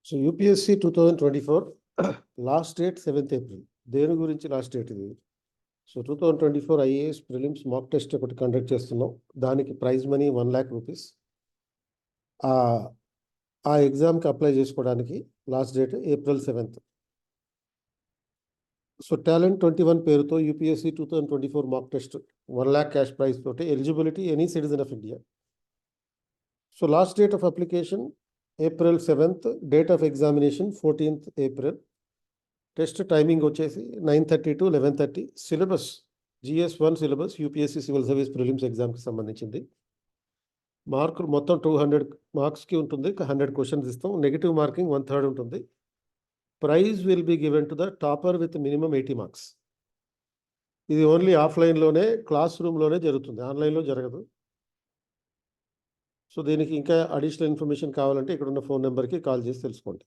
So UPSC 2024 last date 7th April. దేని గురించి last date ఇది? So 2024 IAS prelims mock test ఒకటి conduct చేస్తున్నాం. దానికి ప్రైజ్ మనీ 1 lakh రూపీస్. ఆ ఎగ్జామ్కి అప్లై చేసుకోవడానికి last date April 7th. So talent 21 పేరుతో UPSC 2024 mock test 1 lakh cash prize తోటి eligibility any citizen of India. So last date of application April 7th, date of examination 14th April. Test timing వచ్చేసి 9:30 to 11:30. Syllabus GS1 syllabus UPSC civil service prelims ఎగ్జామ్కి సంబంధించింది. మార్కులు మొత్తం 200 మార్క్స్కి ఉంటుంది. 100 questions ఇస్తాం. Negative marking 1/3 ఉంటుంది. Prize will be given to the topper with minimum 80 marks. ఇది ఓన్లీ ఆఫ్లైన్లోనే, క్లాస్ రూమ్లోనే జరుగుతుంది, ఆన్లైన్లో జరగదు. సో దీనికి ఇంకా అడిషనల్ ఇన్ఫర్మేషన్ కావాలంటే ఇక్కడ ఉన్న ఫోన్ నెంబర్కి కాల్ చేసి తెలుసుకోండి.